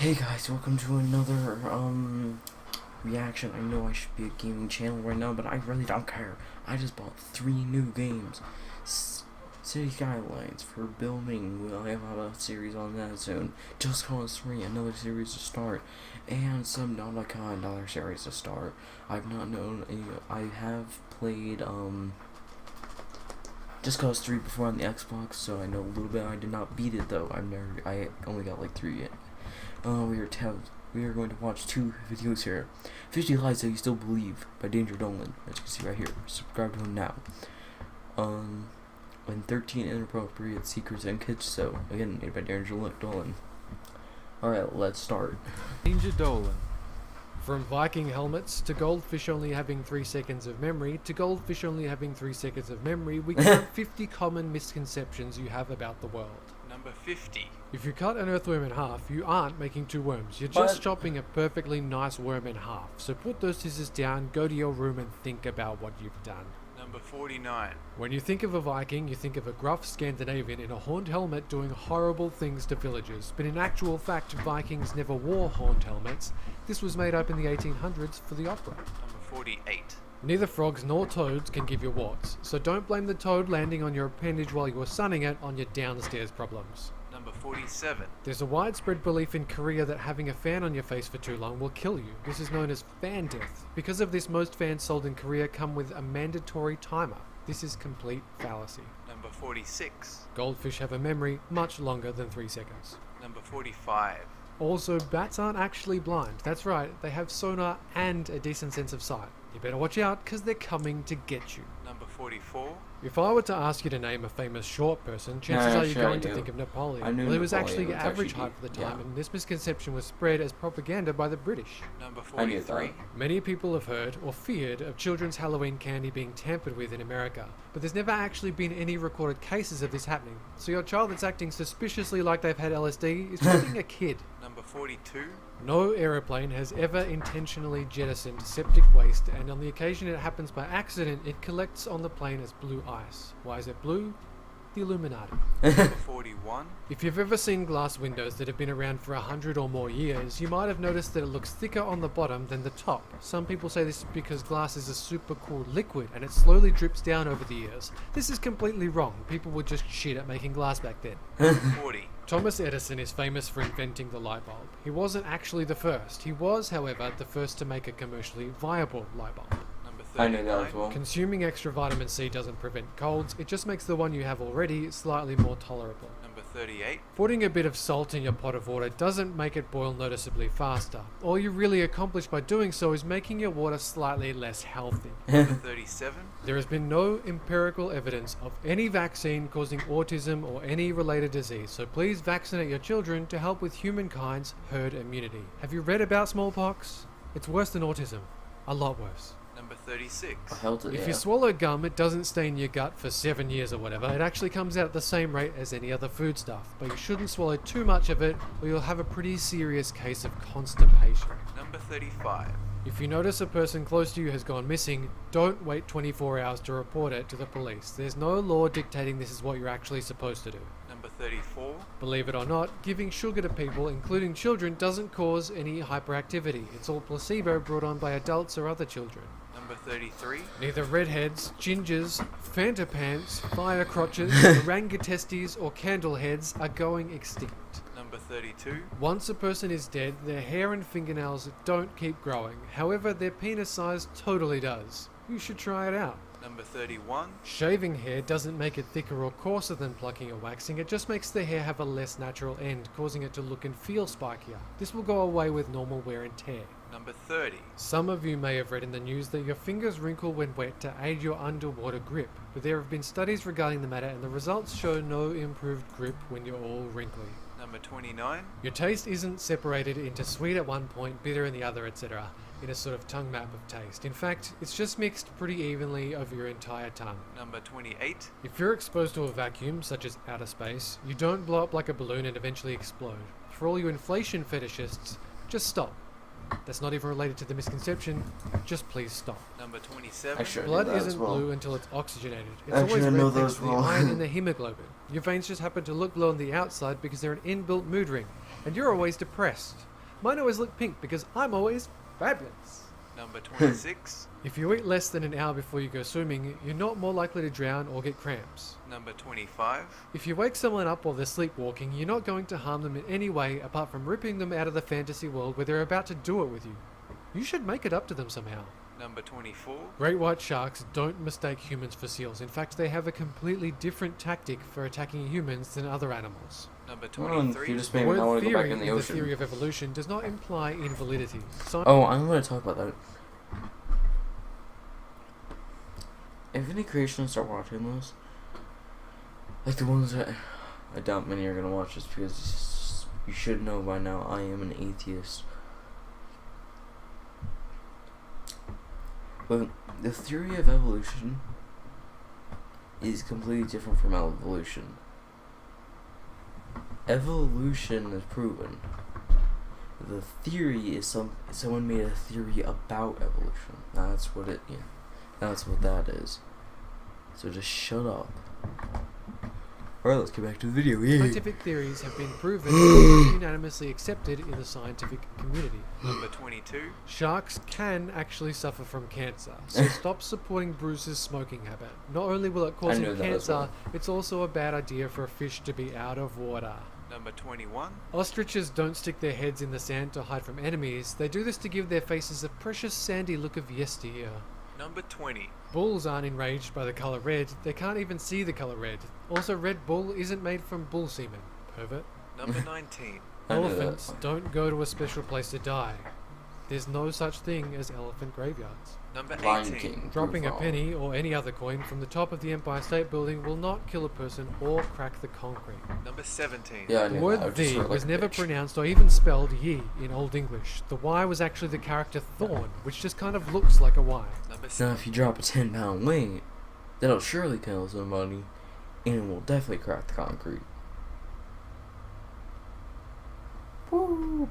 Hey guys, welcome to another reaction. I know I should be a gaming channel right now, but I really don't care. I just bought 3 new games. City Skylines for building. We'll have a series on that soon. Just Cause 3, another series to start, and Subnautica, another series to start. I've not known any. I have played Just Cause 3 before on the Xbox, so I know a little bit. I did not beat it though. I only got like 3 yet. We are going to watch 2 videos here. 50 Lies That You Still Believe by Danger Dolan, as you can see right here. Subscribe to him now. And 13 Inappropriate Secrets and Kids Show, again made by Danger Dolan. Alright, let's start. Danger Dolan. From Viking helmets to goldfish only having 3 seconds of memory to goldfish only having 3 seconds of memory, we count 50 common misconceptions you have about the world. Number 50. If you cut an earthworm in half, you aren't making 2 worms. You're just chopping a perfectly nice worm in half. So put those scissors down, go to your room and think about what you've done. Number 49. When you think of a Viking, you think of a gruff Scandinavian in a horned helmet doing horrible things to villagers. But in actual fact, Vikings never wore horned helmets. This was made up in the 1800s for the opera. Number 48. Neither frogs nor toads can give you warts, so don't blame the toad landing on your appendage while you were sunning it on your downstairs problems. Number 47. There's a widespread belief in Korea that having a fan on your face for too long will kill you. This is known as fan death. Because of this, most fans sold in Korea come with a mandatory timer. This is complete fallacy. Number 46. Goldfish have a memory much longer than 3 seconds. Number 45. Also, bats aren't actually blind. That's right, they have sonar and a decent sense of sight. You better watch out, because they're coming to get you. Number 44. If I were to ask you to name a famous short person, chances are you're going to think of Napoleon. Well, he was actually average height for the time, and this misconception was spread as propaganda by the British. Number 43. Many people have heard or feared of children's Halloween candy being tampered with in America, but there's never actually been any recorded cases of this happening. So your child that's acting suspiciously like they've had LSD is probably a kid. Number 42. No aeroplane has ever intentionally jettisoned septic waste, and on the occasion it happens by accident, it collects on the plane as blue ice. Why is it blue? The Illuminati. Number 41. If you've ever seen glass windows that have been around for 100 or more years, you might have noticed that it looks thicker on the bottom than the top. Some people say this is because glass is a super cool liquid and it slowly drips down over the years. This is completely wrong. People were just shit at making glass back then. Number 40. Thomas Edison is famous for inventing the light bulb. He wasn't actually the first. He was, however, the first to make a commercially viable light bulb. Number I know 39. that as well. Consuming extra vitamin C doesn't prevent colds, it just makes the one you have already slightly more tolerable. Number 38. Putting a bit of salt in your pot of water doesn't make it boil noticeably faster. All you really accomplish by doing so is making your water slightly less healthy. Number 37. There has been no empirical evidence of any vaccine causing autism or any related disease, so please vaccinate your children to help with humankind's herd immunity. Have you read about smallpox? It's worse than autism. A lot worse. Number 36. If you swallow gum, it doesn't stay in your gut for 7 years or whatever. It actually comes out at the same rate as any other food stuff. But you shouldn't swallow too much of it, or you'll have a pretty serious case of constipation. Number 35. If you notice a person close to you has gone missing, don't wait 24 hours to report it to the police. There's no law dictating this is what you're actually supposed to do. Number 34. Believe it or not, giving sugar to people, including children, doesn't cause any hyperactivity. It's all placebo brought on by adults or other children. Number 33. Neither redheads, gingers, Fanta pants, fire crotches, orangutestes, or candleheads are going extinct. Number 32. Once a person is dead, their hair and fingernails don't keep growing. However, their penis size totally does. You should try it out. Number 31. Shaving hair doesn't make it thicker or coarser than plucking or waxing, it just makes the hair have a less natural end, causing it to look and feel spikier. This will go away with normal wear and tear. Number 30. Some of you may have read in the news that your fingers wrinkle when wet to aid your underwater grip, but there have been studies regarding the matter and the results show no improved grip when you're all wrinkly. Number 29. Your taste isn't separated into sweet at one point, bitter in the other, etc. in a sort of tongue map of taste. In fact, it's just mixed pretty evenly over your entire tongue. Number 28. If you're exposed to a vacuum, such as outer space, you don't blow up like a balloon and eventually explode. For all you inflation fetishists, just stop. That's not even related to the misconception. Just please stop. Number 27. I should Blood know that as isn't well. blue until it's oxygenated. It's Actually, always I red know thanks that to the as well. iron in the hemoglobin. Your veins just happen to look blue on the outside because they're an inbuilt mood ring. And you're always depressed. Mine always look pink because I'm always fabulous. Number 26. If you eat less than an hour before you go swimming, you're not more likely to drown or get cramps. Number 25. If you wake someone up while they're sleepwalking, you're not going to harm them in any way apart from ripping them out of the fantasy world where they're about to do it with you. You should make it up to them somehow. Number 24. Great white sharks don't mistake humans for seals. In fact, they have a completely different tactic for attacking humans than other animals. Number Well, you 23. just The made me not word want to go back theory in the in the ocean. theory of evolution does not imply invalidity. Oh, I'm going to talk about that. If any creationists start watching this, like the ones that I doubt many are going to watch this because you should know by now I am an atheist. But the theory of evolution is completely different from evolution. Evolution is proven. The theory is someone made a theory about evolution. That's what it. Yeah, that's what that is. So just shut up. Alright, let's get back to the video. Yay. Scientific theories have been proven and unanimously accepted in the scientific community. Number 22. Sharks can actually suffer from cancer, so stop supporting Bruce's smoking habit. Not only will it cause I knew him that as cancer, well. it's also a bad idea for a fish to be out of water. Number 21. Ostriches don't stick their heads in the sand to hide from enemies. They do this to give their faces a precious sandy look of yesteryear. Number 20. Bulls aren't enraged by the colour red. They can't even see the colour red. Also, Red Bull isn't made from bull semen. Pervert. Number 19. I knew that. Elephants don't go to a special place to die. There's no such thing as elephant graveyards. Number Lion 18. King. Dropping prove a wrong. penny or any other coin from the top of the Empire State Building will not kill a person or crack the concrete. Number 17. Yeah, I The knew word that. I just "thee" heard was like a never bitch. pronounced or even spelled "ye" in Old English. The Y was actually the character thorn, which just kind of looks like a Y. Number Now, if you drop a 10-pound weight, that'll surely kill somebody, and it will definitely crack the concrete. Woo.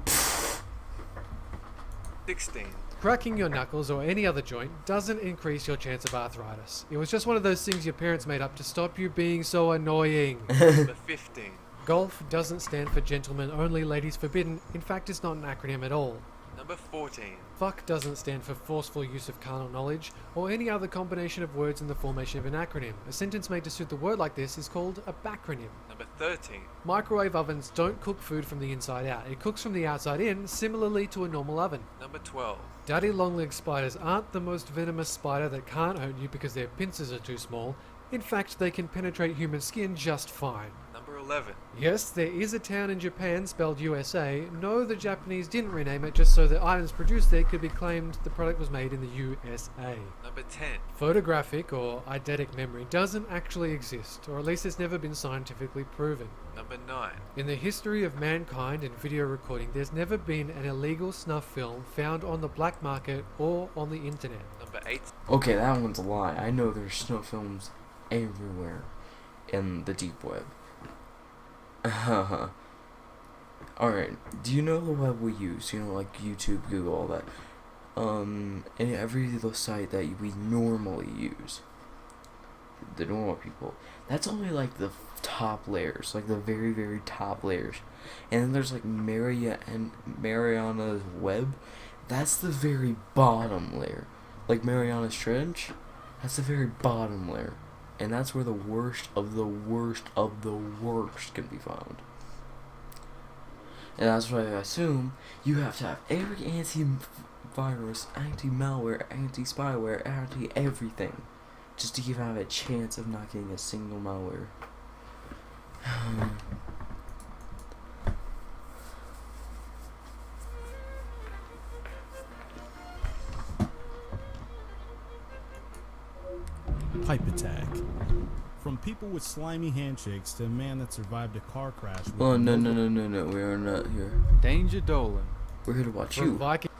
16. Cracking your knuckles or any other joint doesn't increase your chance of arthritis. It was just one of those things your parents made up to stop you being so annoying. Number 15. Golf doesn't stand for gentlemen only, ladies forbidden. In fact, it's not an acronym at all. Number 14. Fuck doesn't stand for forceful use of carnal knowledge, or any other combination of words in the formation of an acronym. A sentence made to suit the word like this is called a backronym. Number 13. Microwave ovens don't cook food from the inside out. It cooks from the outside in, similarly to a normal oven. Number 12. Daddy long-legged spiders aren't the most venomous spider that can't hurt you because their pincers are too small. In fact, they can penetrate human skin just fine. Number 11. Yes, there is a town in Japan spelled USA. No, the Japanese didn't rename it just so the items produced there could be claimed the product was made in the USA. Number 10. Photographic or eidetic memory doesn't actually exist, or at least it's never been scientifically proven. Number 9. In the history of mankind and video recording, there's never been an illegal snuff film found on the black market or on the internet. Number 8. Okay, that one's a lie. I know there's snuff films everywhere in the deep web. Alright, do you know the web we use? You know, like YouTube, Google, all that. And every little site that we normally use. The normal people. That's only like the top layers, like the very, very top layers. And then there's like Mariana's Web. That's the very bottom layer. Like Mariana's Trench, that's the very bottom layer. And that's where the worst of the worst of the worst can be found. And that's why I assume you have to have every antivirus, anti-malware, anti-spyware, anti-everything, just to even have a chance of not getting a single malware. Pipe attack. From people with slimy handshakes to a man that survived a car crash. With Oh, no, multiple- no, we are not here. Danger Dolan. We're here to watch From you. Viking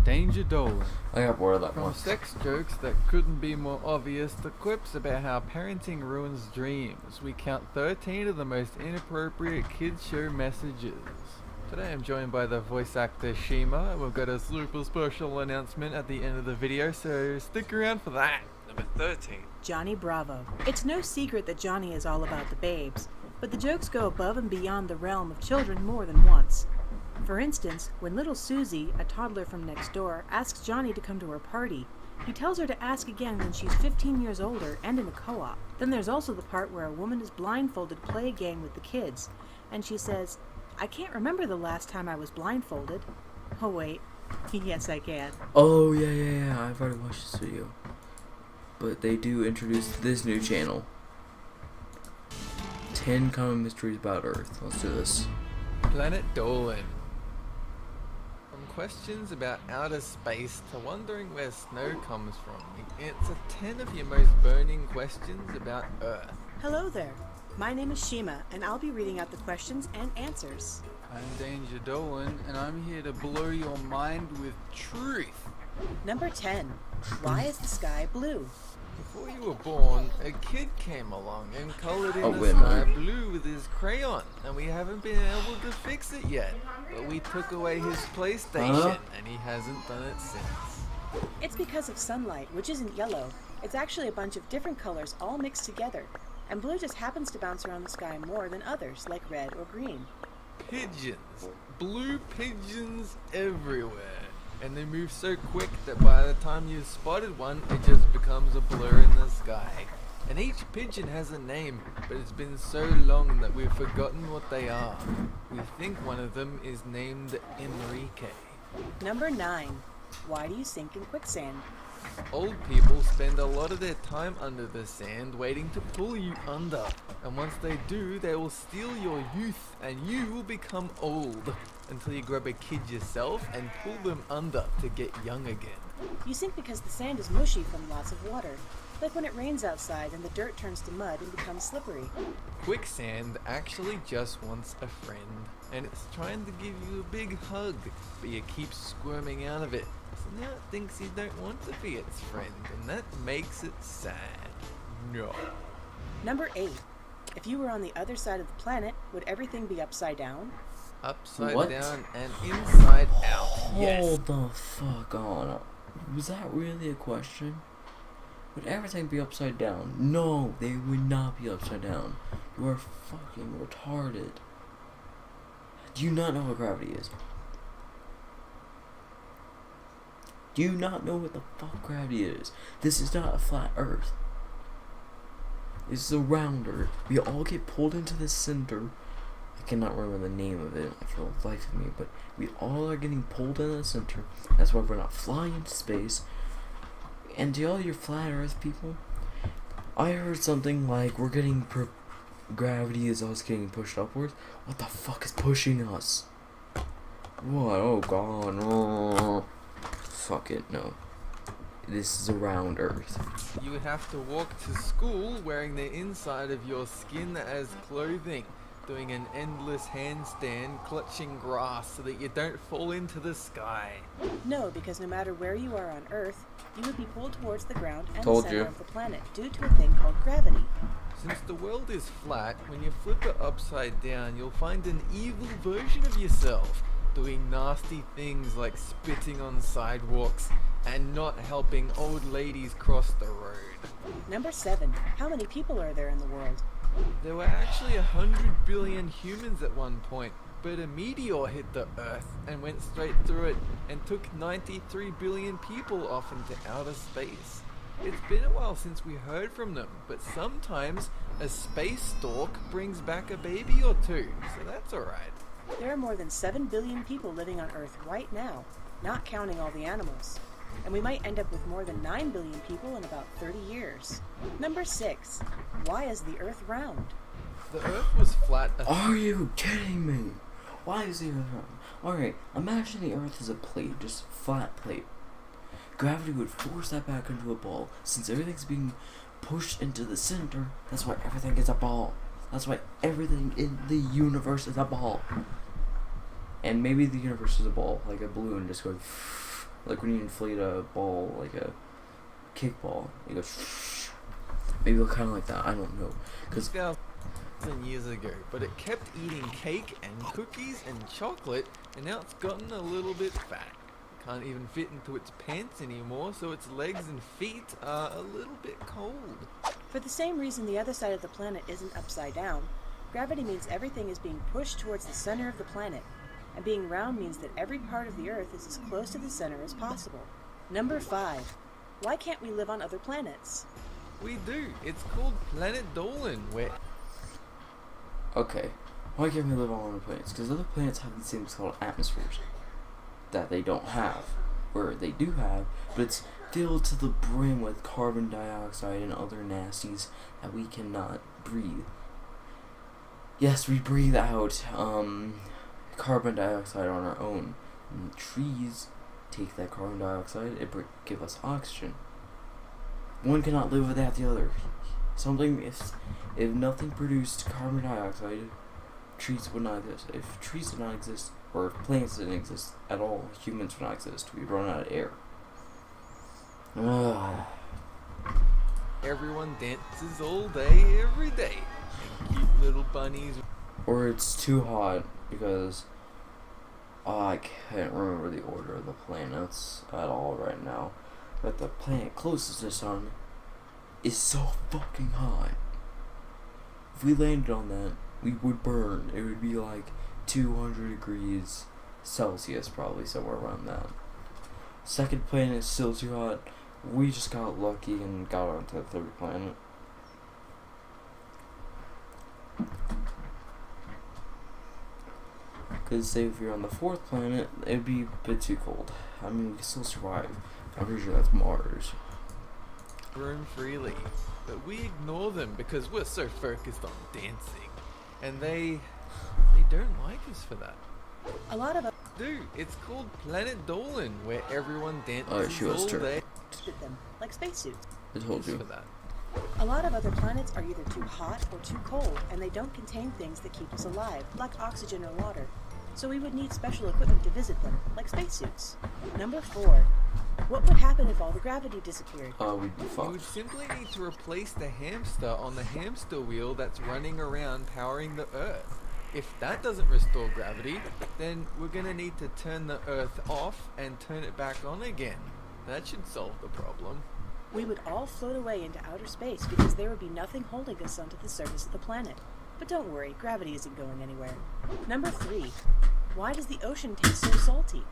Danger Dolan. I got bored of that From one. sex jokes that couldn't be more obvious to clips about how parenting ruins dreams, we count 13 of the most inappropriate kids show messages. Today I'm joined by the voice actor Shima, and we've got a super special announcement at the end of the video, so stick around for that. Number 13. Johnny Bravo. It's no secret that Johnny is all about the babes. But the jokes go above and beyond the realm of children more than once. For instance, when little Susie, a toddler from next door, asks Johnny to come to her party, he tells her to ask again when she's 15 years older and in a co-op. Then there's also the part where a woman is blindfolded to play a game with the kids, and she says, "I can't remember the last time I was blindfolded." Oh wait, yes I can. Oh, yeah. I've already watched this video. But they do introduce this new channel. 10 Common Mysteries About Earth. Let's do this. Planet Dolan. From questions about outer space to wondering where snow comes from, answer 10 of your most burning questions about Earth. Hello there. My name is Shima, and I'll be reading out the questions and answers. I'm Danger Dolan, and I'm here to blow your mind with truth. Number 10. Why is the sky blue? Before you were born, a kid came along and colored in Oh, the wait a sky minute. blue with his crayon, and we haven't been able to fix it yet. But we took away his PlayStation, and he hasn't done it since. It's because of sunlight, which isn't yellow. It's actually a bunch of different colors all mixed together. And blue just happens to bounce around the sky more than others, like red or green. Pigeons. Blue pigeons everywhere. And they move so quick that by the time you've spotted one, it just becomes a blur in the sky. And each pigeon has a name, but it's been so long that we've forgotten what they are. We think one of them is named Enrique. Number 9. Why do you sink in quicksand? Old people spend a lot of their time under the sand waiting to pull you under. And once they do, they will steal your youth and you will become old. Until you grab a kid yourself and pull them under to get young again. You sink because the sand is mushy from lots of water. Like when it rains outside and the dirt turns to mud and becomes slippery. Quicksand actually just wants a friend. And it's trying to give you a big hug, but you keep squirming out of it. So now it thinks you don't want to be its friend, and that makes it sad. No. Number 8. If you were on the other side of the planet, would everything be upside down? Upside What? down and inside out. Yes. Hold the fuck on. Was that really a question? Would everything be upside down? No, they would not be upside down. You are fucking retarded. Do you not know what gravity is? Do you not know what the fuck gravity is? This is not a flat earth. This is a round earth. We all get pulled into the center. I cannot remember the name of it for the life of me, but we all are getting pulled in the center. That's why we're not flying into space. And to all your flat earth people, I heard something like we're getting gravity is us getting pushed upwards. What the fuck is pushing us? What? Oh god, no. Fuck it, no. This is a round earth. You would have to walk to school wearing the inside of your skin as clothing, doing an endless handstand, clutching grass so that you don't fall into the sky. No, because no matter where you are on Earth, you would be pulled towards the ground and Told the center you. of the planet due to a thing called gravity. Since the world is flat, when you flip it upside down, you'll find an evil version of yourself, doing nasty things like spitting on sidewalks and not helping old ladies cross the road. Number 7. How many people are there in the world? There were actually 100 billion humans at one point, but a meteor hit the Earth and went straight through it and took 93 billion people off into outer space. It's been a while since we heard from them, but sometimes a space stork brings back a baby or two, so that's alright. There are more than 7 billion people living on Earth right now, not counting all the animals. And we might end up with more than 9 billion people in about 30 years. Number 6. Why is the Earth round? The Earth was flat. Are you kidding me? Why is the earth round? Alright, imagine the earth is a plate, just a flat plate. Gravity would force that back into a ball. Since everything's being pushed into the center, that's why everything is a ball. That's why everything in the universe is a ball. And maybe the universe is a ball, like a balloon just going like when you inflate a ball, like a kickball, it goes maybe kind of like that, I don't know. Because 2,000 years ago, but it kept eating cake and cookies and chocolate, and now it's gotten a little bit fat. It can't even fit into its pants anymore, so its legs and feet are a little bit cold. For the same reason the other side of the planet isn't upside down, Gravity means everything is being pushed towards the center of the planet, and being round means that every part of the Earth is as close to the center as possible. Number 5. Why can't we live on other planets? We do. It's called Planet Dolan, where Okay, why can't we live on other planets? Because other planets have these things called atmospheres that they don't have, or they do have, but it's filled to the brim with carbon dioxide and other nasties that we cannot breathe. Yes, we breathe out carbon dioxide on our own. And the trees take that carbon dioxide and give us oxygen. One cannot live without the other. If nothing produced carbon dioxide, trees would not exist. If trees did not exist, or if plants didn't exist at all, humans would not exist. We'd run out of air. everyone dances all day, every day. And cute little bunnies. Or it's too hot because I can't remember the order of the planets at all right now. But the planet closest to the sun is so fucking hot. If we landed on that, we would burn. It would be like 200 degrees Celsius, probably somewhere around that. Second planet is still too hot. We just got lucky and got onto the third planet. Because say if you're on the fourth planet, it'd be a bit too cold. I mean, we can still survive. I'm pretty sure that's Mars. Roam freely, but we ignore them because we're so focused on dancing, and they don't like us for that. A lot of us Dude, it's called Planet Dolan, where everyone dances Oh, she was all true. day. with them, like spacesuits. I told For you. that. A lot of other planets are either too hot or too cold, and they don't contain things that keep us alive, like oxygen or water. So we would need special equipment to visit them, like spacesuits. Number 4. What would happen if all the gravity disappeared? We'd be You would fucked. simply need to replace the hamster on the hamster wheel that's running around powering the Earth. If that doesn't restore gravity, then we're gonna need to turn the Earth off and turn it back on again. That should solve the problem. We would all float away into outer space because there would be nothing holding us onto the surface of the planet. But don't worry, gravity isn't going anywhere. Number 3. Why does the ocean taste so salty?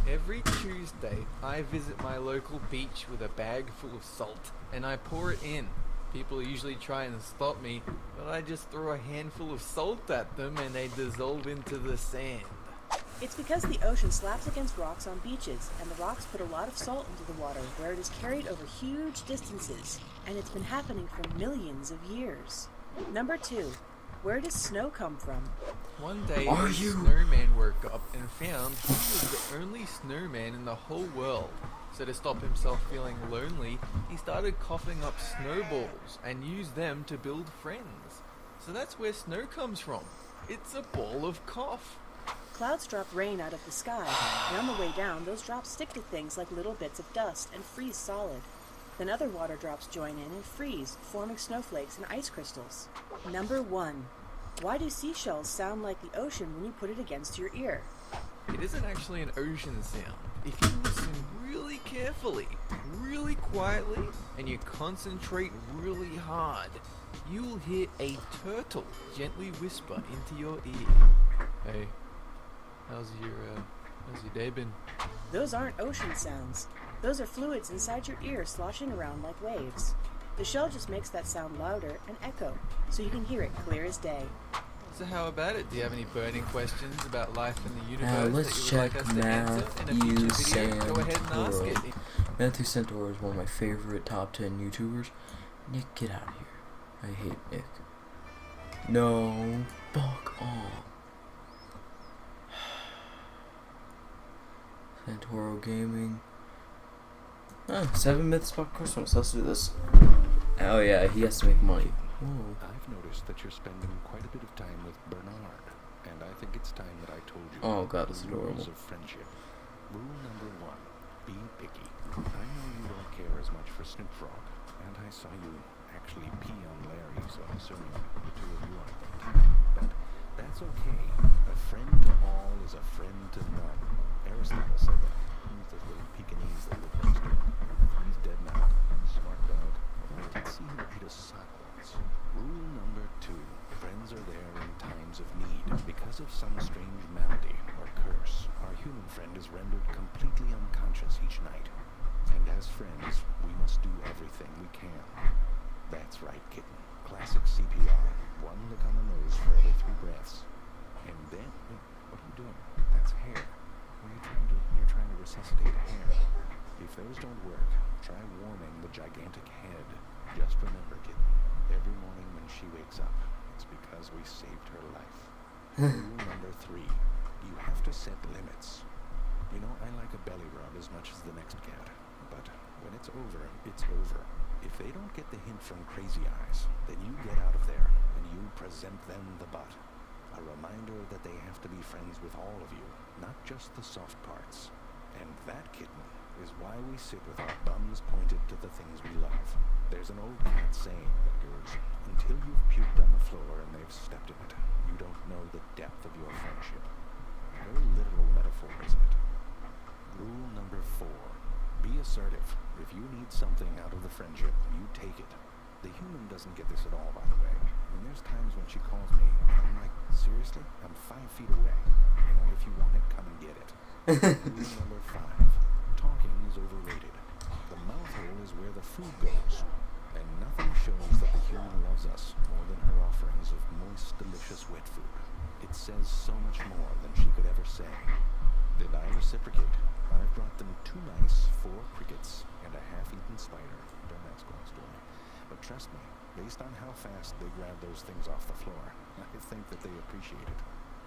Every Tuesday, I visit my local beach with a bag full of salt, and I pour it in. People usually try and stop me, but I just throw a handful of salt at them and they dissolve into the sand. It's because the ocean slaps against rocks on beaches, and the rocks put a lot of salt into the water, where it is carried over huge distances, and it's been happening for millions of years. Number 2. Where does snow come from? One day, Are a you- snowman woke up and found he was the only snowman in the whole world. So to stop himself feeling lonely, he started coughing up snowballs and used them to build friends. So that's where snow comes from. It's a ball of cough. Clouds drop rain out of the sky, and on the way down, those drops stick to things like little bits of dust and freeze solid. Then other water drops join in and freeze, forming snowflakes and ice crystals. Number 1. Why do seashells sound like the ocean when you put it against your ear? It isn't actually an ocean sound. If you listen really carefully, really quietly, and you concentrate really hard, you'll hear a turtle gently whisper into your ear. Hey, how's your day been? Those aren't ocean sounds. Those are fluids inside your ear sloshing around like waves. The shell just makes that sound louder and echo, so you can hear it clear as day. So how about it? Do you have any burning questions about life in the universe let's that you would like check us to answer in a future video? Go ahead and ask it. Matthew Centaur is one of my favorite top 10 YouTubers. Nick, get out of here. I hate Nick. No, fuck off. Santoro Gaming. 7 myths about Christmas. Let's do this. Oh yeah, he has to make money. Whoa. I've noticed that you're spending quite a bit of time with Bernard, and I think it's time that I told you Oh god, the it's rules adorable. of friendship. Rule number 1, be picky. I know you don't care as much for Snoop Frog, and I saw you actually pee on Larry, so I'm assuming the two of you aren't picky. But that's okay. A friend to all is a friend to none. Aristotle said that. He's this little Pekingese that lived next door. He's dead now. Smart dog. I did see him eat a sock once. Rule number 2, friends are there in as friends, we must do everything we can. That's right, kitten. Classic CPR. One lick on the nose for every 3 breaths. And then, what are you doing? That's hair. What are you trying to? You're trying to resuscitate hair. If those don't work, try warming the gigantic head. Just remember, kitten, every morning when she wakes up, it's because we saved her life. Rule number 3. You have to set limits. You know, I like a belly rub as much as the next cat, but when it's over, it's over. If they don't get the hint from Crazy Eyes, then you get out of there and you present them the butt. A reminder that they have to be friends with all of you, not just the soft parts. And that, kitten, is why we sit with our bums pointed to the things we love. There's an old cat saying that goes, until you've puked on the floor and they've stepped in it, you don't know the depth of your friendship. Very literal metaphor, isn't it? Rule number 4. Be assertive. If you need something out of the friendship, you take it. The human doesn't get this at all, by the way. And there's times when she calls me, and I'm like, seriously? I'm 5 feet away. You know, if you want it, come and get it. Rule number 5. Talking is overrated. The mouth hole is where the food goes. And nothing shows that the human loves us more than her offerings of moist, delicious wet food. It says so much more than she could ever say. Did I reciprocate? I've brought them 2 mice, 4 crickets, and a half-eaten spider. Don't ask long story. But trust me, based on how fast they grab those things off the floor, I think that they appreciate it.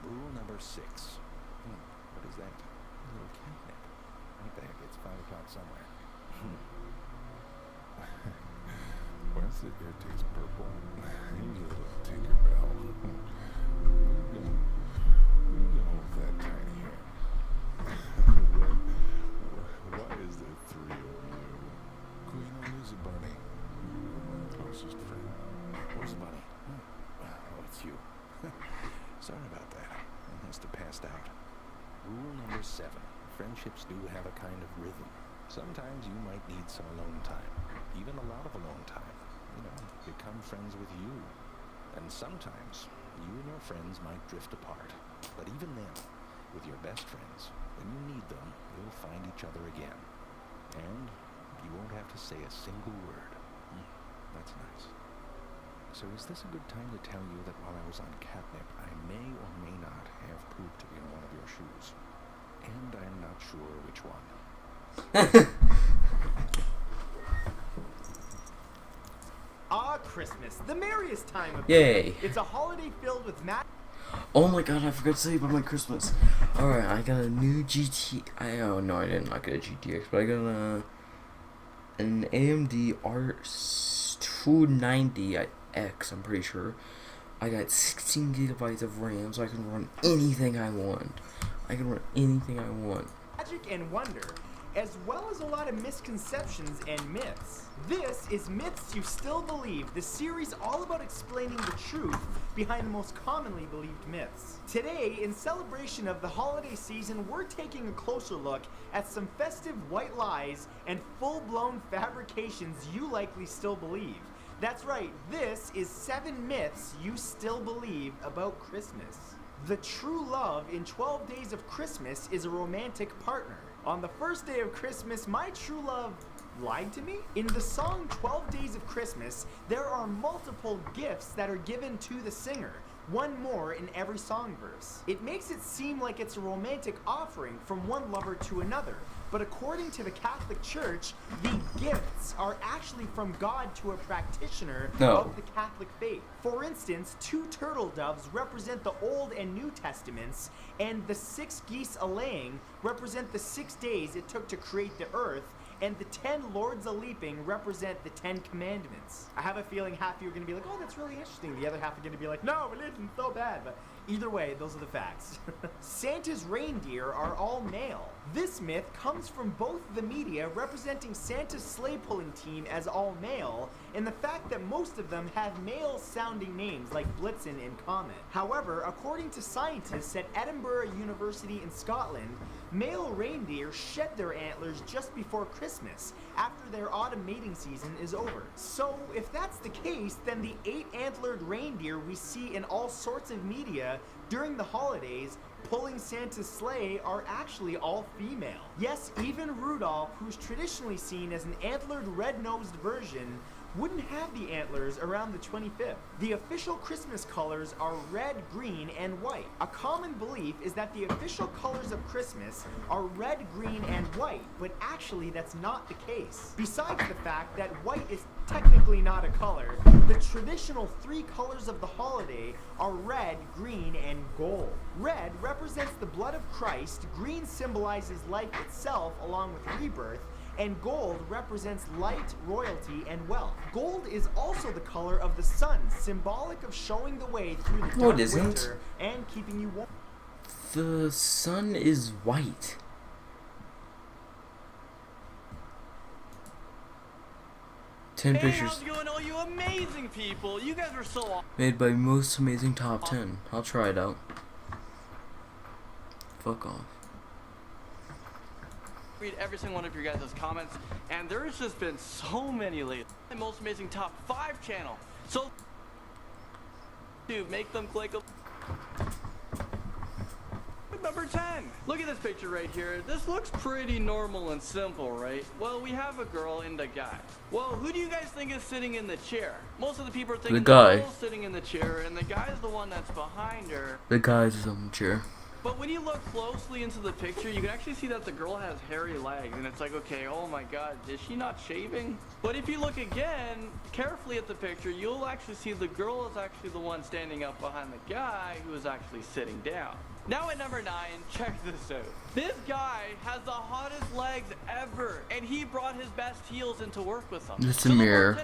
Rule number 6. What is that? A little catnip. What the heck? It's 5 o'clock somewhere. Why does the air taste purple? You little Tinkerbell. Where you going with that tiny hand? Why is there 3 of you? Queen or Lizzie Bunny? You're my closest friend. Where's the bunny? Oh, it's you. Sorry about that. I must have passed out. Rule number 7. Friendships do have a kind of rhythm. Sometimes you might need some alone time. Even a lot of alone time. You know, become friends with you. And sometimes, you and your friends might drift apart. But even then, with your best friends, when you need them, you'll find each other again. And you won't have to say a single word. That's nice. So is this a good time to tell you that while I was on catnip, I may or may not have pooped in one of your shoes? And I'm not sure which one. Christmas, the merriest time of Yay. year. It's a holiday filled with Oh my god, I forgot to say about my Christmas. Alright, I got a new oh no, I didn't not get a GTX, but I got an AMD R290X, I'm pretty sure. I got 16 gigabytes of RAM, so I can run anything I want. magic and wonder, as well as a lot of misconceptions and myths. This is Myths You Still Believe, the series all about explaining the truth behind the most commonly believed myths. Today, in celebration of the holiday season, we're taking a closer look at some festive white lies and full-blown fabrications you likely still believe. That's right, this is 7 myths you still believe about Christmas. The true love in 12 Days of Christmas is a romantic partner. On the first day of Christmas, my true love lied to me? In the song 12 Days of Christmas, there are multiple gifts that are given to the singer, one more in every song verse. It makes it seem like it's a romantic offering from one lover to another, but according to the Catholic Church, the gifts are actually from God to a practitioner of the Catholic faith. For instance, 2 turtle doves represent the Old and New Testaments, and the 6 geese a-laying represent the 6 days it took to create the earth, and the 10 lords a-leaping represent the 10 commandments. I have a feeling half of you are going to be like, oh, that's really interesting. The other half are going to be like, no, religion's so bad. But either way, those are the facts. Santa's reindeer are all male. This myth comes from both the media representing Santa's sleigh pulling team as all male, and the fact that most of them have male-sounding names like Blitzen and Comet. However, according to scientists at Edinburgh University in Scotland, male reindeer shed their antlers just before Christmas, after their autumn mating season is over. So, if that's the case, then the 8-antlered reindeer we see in all sorts of media during the holidays pulling Santa's sleigh are actually all female. Yes, even Rudolph, who's traditionally seen as an antlered red-nosed version, wouldn't have the antlers around the 25th. The official Christmas colors are red, green, and white. A common belief is that the official colors of Christmas are red, green, and white, but actually that's not the case. Besides the fact that white is technically not a color, the traditional three colors of the holiday are red, green, and gold. Red represents the blood of Christ, green symbolizes life itself along with rebirth, and gold represents light, royalty, and wealth. Gold is also the color of the sun, symbolic of showing the way through the dark winter and keeping you warm. The sun is white. Ten pictures. How's it going, all you amazing people? You guys are so awesome. Made by Most Amazing Top 10. I'll try it out. Fuck off. Read every single one of your guys' comments, and there's just been so many lately. My Most Amazing Top 5 channel. So, dude, make them click number 10. Look at this picture right here. This looks pretty normal and simple, right? Well, we have a girl and a guy. Well, who do you guys think is sitting in the chair? Most of the people are thinking the girl's sitting in the chair, and the guy's the one that's behind her. The guy's in the chair. But when you look closely into the picture, you can actually see that the girl has hairy legs, and it's like, okay, oh my god, is she not shaving? But if you look again, carefully at the picture, you'll actually see the girl is actually the one standing up behind the guy who is actually sitting down. Now at number 9, check this out. This guy has the hottest legs ever, and he brought his best heels into work with him. It's a mirror.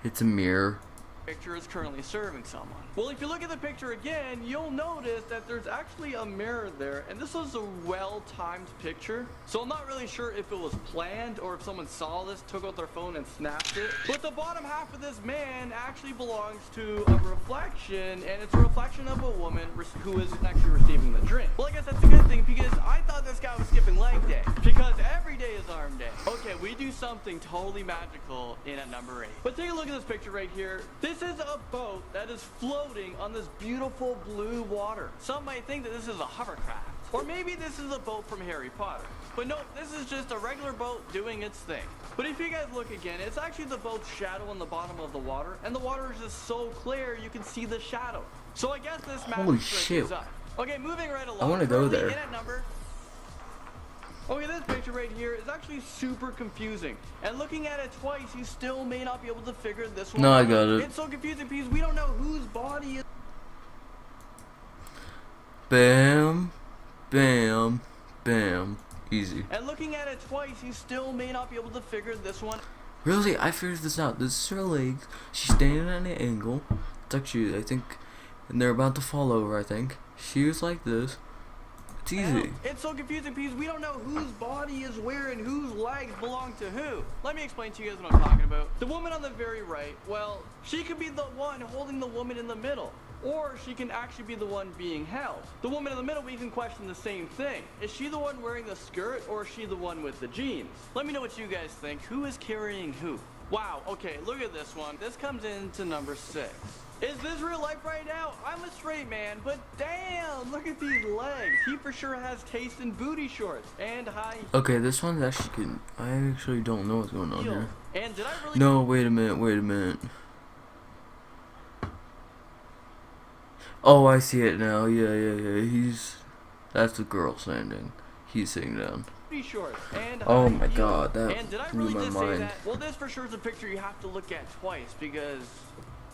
It's a mirror. Picture is currently serving someone. Well, if you look at the picture again, you'll notice that there's actually a mirror there, and this was a well-timed picture. So I'm not really sure if it was planned or if someone saw this, took out their phone and snapped it. But the bottom half of this man actually belongs to a reflection, and it's a reflection of a woman who is actually receiving the drink. Well, I guess that's a good thing, because I thought this guy was skipping leg day, because every day is arm day. Okay, we do something totally magical in at number 8. But take a look at this picture right here. This is a boat that is floating on this beautiful blue water. Some might think that this is a hovercraft. Or maybe this is a boat from Harry Potter. But no, this is just a regular boat doing its thing. But if you guys look again, it's actually the boat's shadow on the bottom of the water. And the water is just so clear, you can see the shadow. So I guess this magic trick is up. Okay, moving right along. I want to go there. Okay, this picture right here is actually super confusing. And looking at it twice, you still may not be able to figure this one out. No, I got it. It's so confusing because we don't know whose body is... Bam, bam, bam. Easy. And looking at it twice, you still may not be able to figure this one. Really? I figured this out. This is her legs. She's standing at an angle. It's actually, I think, and they're about to fall over, I think. She was like this. It's easy. It's so confusing because we don't know whose body is where and whose legs belong to who. Let me explain to you guys what I'm talking about. The woman on the very right, well, she could be the one holding the woman in the middle. Or she can actually be the one being held. The woman in the middle, we can question the same thing. Is she the one wearing the skirt, or is she the one with the jeans? Let me know what you guys think. Who is carrying who? Wow, okay, look at this one. This comes into number 6. Is this real life right now? I'm a straight man, but damn, look at these legs. He for sure has taste in booty shorts and high. Okay, this one's actually good. I actually don't know what's going on here. And did I really... No, wait a minute. Oh, I see it now. Yeah. That's the girl standing. He's sitting down. Shorts and oh my god, that and did I blew really my just mind. say that? Well, this for sure is a picture you have to look at twice because,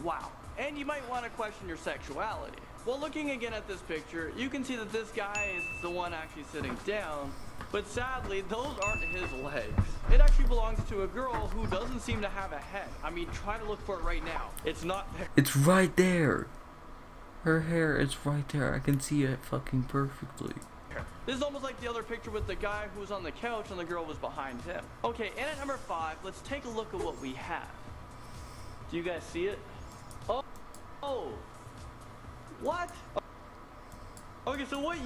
wow. And you might want to question your sexuality. Well, looking again at this picture, you can see that this guy is the one actually sitting down, but sadly, those aren't his legs. It actually belongs to a girl who doesn't seem to have a head. I mean, try to look for it right now. It's not there. It's right there. Her hair is right there. I can see it fucking perfectly. This is almost like the other picture with the guy who was on the couch and the girl was behind him. Okay, and at number 5, let's take a look at what we have. Do you guys see it? Oh. What? Okay, so what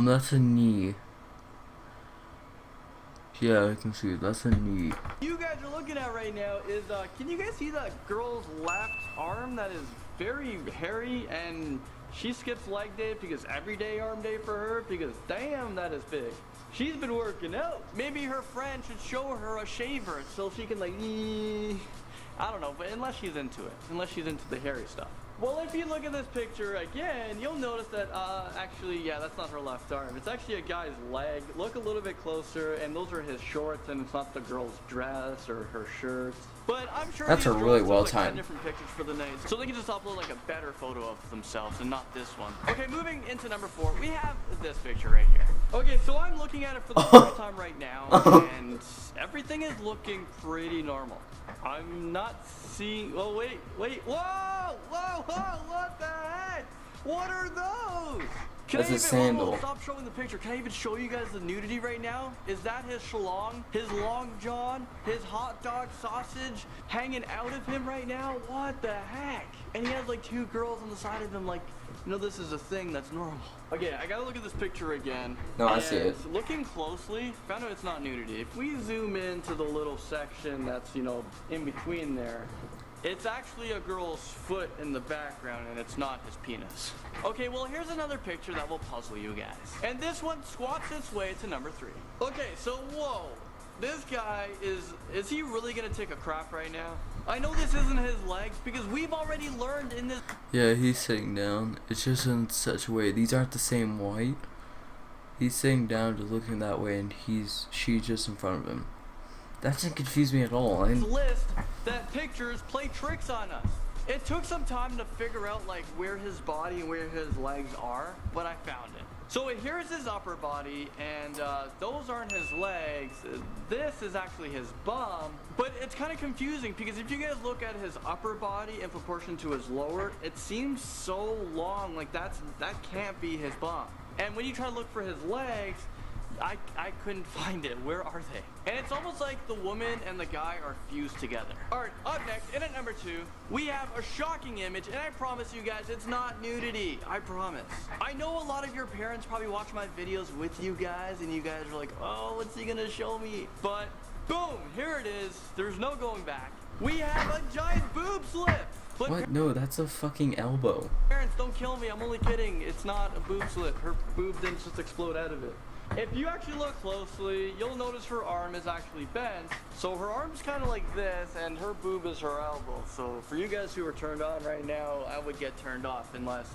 that's a knee. Yeah, I can see it. That's a knee. You guys are looking at right now is, can you guys see that girl's left arm that is very hairy and She skips leg day because everyday arm day for her, because damn, that is big. She's been working out. Maybe her friend should show her a shaver so she can like, I don't know, but unless she's into it. Unless she's into the hairy stuff. Well, if you look at this picture again, you'll notice that, actually, yeah, that's not her left arm. It's actually a guy's leg. Look a little bit closer, and those are his shorts, and it's not the girl's dress or her shirt. But I'm sure That's these a really girls well took, like, 10 timed. different pictures for the night, so they can just upload like a better photo of themselves and not this one. Okay, moving into number 4, we have this picture right here. Okay, so I'm looking at it for the first time right now, and everything is looking pretty normal. I'm not seeing. Oh wait, whoa, what the heck? What are those? That's a sandal. Stop showing the picture. Can I even show you guys the nudity right now? Is that his shalong, his long john, his hot dog sausage hanging out of him right now? What the heck? And he has like 2 girls on the side of him, like, you know, this is a thing that's normal. Okay, I gotta look at this picture again. No, I see it. Looking closely, found out it's not nudity. If we zoom into the little section that's, you know, in between there, it's actually a girl's foot in the background, and it's not his penis. Okay, well, here's another picture that will puzzle you guys. And this one squats its way to number 3. Okay, so whoa. This guy is he really gonna take a crap right now? I know this isn't his legs because we've already learned in this. Yeah, he's sitting down. It's just in such a way. These aren't the same height. He's sitting down, just looking that way, and she's just in front of him. That doesn't confuse me at all. List that pictures play tricks on us. It took some time to figure out like where his body and where his legs are, but I found it. So here's his upper body, and those aren't his legs. This is actually his bum, but it's kind of confusing because if you guys look at his upper body in proportion to his lower, it seems so long, like that can't be his bum. And when you try to look for his legs, I couldn't find it. Where are they? And it's almost like the woman and the guy are fused together. Alright, up next, in at number 2, we have a shocking image, and I promise you guys, it's not nudity. I promise. I know a lot of your parents probably watch my videos with you guys, and you guys are like, oh, what's he gonna show me? But, boom, here it is. There's no going back. We have a giant boob slip. But What? No, that's a fucking elbow. parents, don't kill me. I'm only kidding. It's not a boob slip. Her boob didn't just explode out of it. If you actually look closely, you'll notice her arm is actually bent. So her arm's kind of like this, and her boob is her elbow. So for you guys who are turned on right now, I would get turned off unless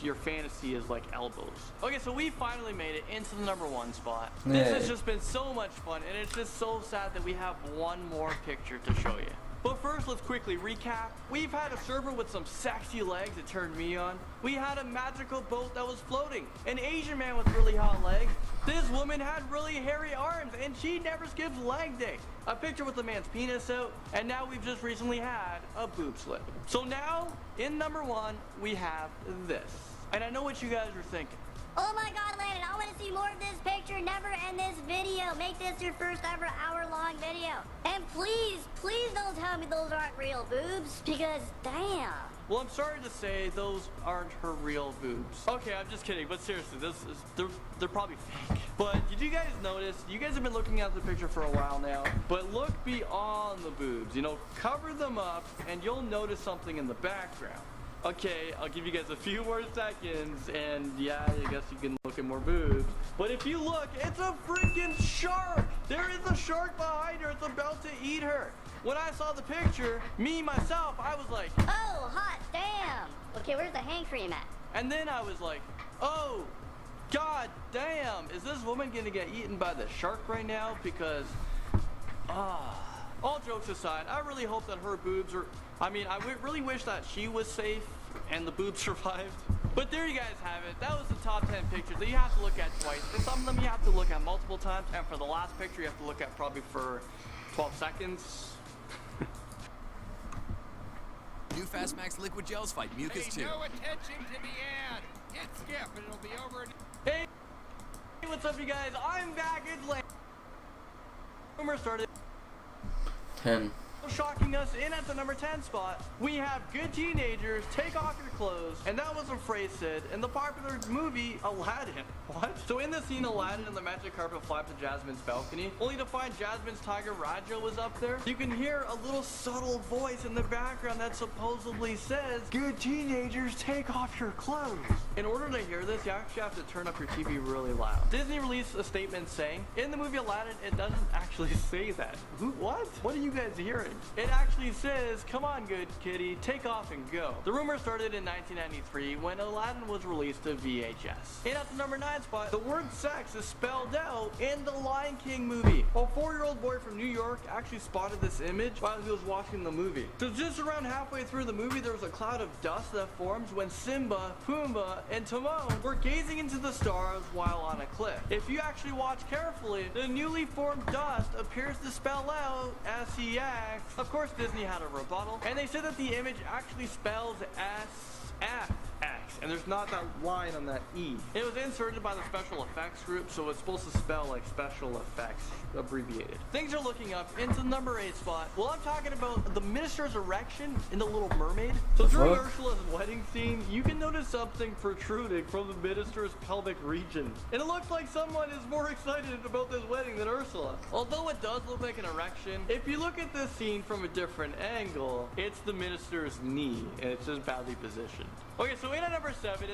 your fantasy is like elbows. Okay, so we finally made it into the number 1 spot. This has just been so much fun, and it's just so sad that we have one more picture to show you. But first, let's quickly recap. We've had a server with some sexy legs that turned me on. We had a magical boat that was floating. An Asian man with really hot legs. This woman had really hairy arms, and she never skips leg day. A picture with the man's penis out, and now we've just recently had a boob slip. So now, in number 1, we have this. And I know what you guys are thinking. Oh my god, Landon, I want to see more of this picture. Never end this video. Make this your first ever hour-long video. And please don't tell me those aren't real boobs, because damn. Well, I'm sorry to say those aren't her real boobs. Okay, I'm just kidding, but seriously, they're probably fake. But did you guys notice? You guys have been looking at the picture for a while now, but look beyond the boobs. You know, cover them up, and you'll notice something in the background. Okay, I'll give you guys a few more seconds, and yeah, I guess you can look at more boobs. But if you look, it's a freaking shark! There is a shark behind her, it's about to eat her. When I saw the picture, myself, I was like, oh, hot damn! Okay, where's the hand cream at? and then I was like, oh, god damn, is this woman gonna get eaten by the shark right now? Because, all jokes aside, I really hope that her boobs are, I really wish that she was safe and the boobs survived. But there you guys have it. That was the top 10 pictures that you have to look at twice. And some of them you have to look at multiple times. And for the last picture, you have to look at probably for 12 seconds. New Fast Max liquid gels fight mucus too. No attention to the ad. Hit skip and it'll be over. Hey, what's up, you guys? I'm back. It's late. Rumor started. 10. Shocking us in at the number 10 spot, we have good teenagers, take off your clothes, and that was a phrase said in the popular movie Aladdin. What? So in the scene, Aladdin and the magic carpet fly up to Jasmine's balcony, only to find Jasmine's tiger Raja was up there. You can hear a little subtle voice in the background that supposedly says, good teenagers, take off your clothes. In order to hear this, you actually have to turn up your TV really loud. Disney released a statement saying, in the movie Aladdin, it doesn't actually say that. What? What are you guys hearing? It actually says, come on good kitty, take off and go. The rumor started in 1993 when Aladdin was released to VHS. And at the number 9 spot, the word sex is spelled out in the Lion King movie. A 4-year-old boy from New York actually spotted this image while he was watching the movie. So just around halfway through the movie, there was a cloud of dust that forms when Simba, Pumbaa, and Timon were gazing into the stars while on a cliff. If you actually watch carefully, the newly formed dust appears to spell out S-E-X. Of course, Disney had a rebuttal, and they said that the image actually spells S-F-X, and there's not that line on that E. It was inserted by the special effects group, so it's supposed to spell like special effects, abbreviated. Things are looking up into number 8 spot. Well, I'm talking about the minister's erection in The Little Mermaid. So during Ursula's wedding scene, you can notice something protruding from the minister's pelvic region. And it looks like someone is more excited about this wedding than Ursula. Although it does look like an erection, if you look at this scene from a different angle, it's the minister's knee, and it's just badly positioned. Okay, so in at number 7,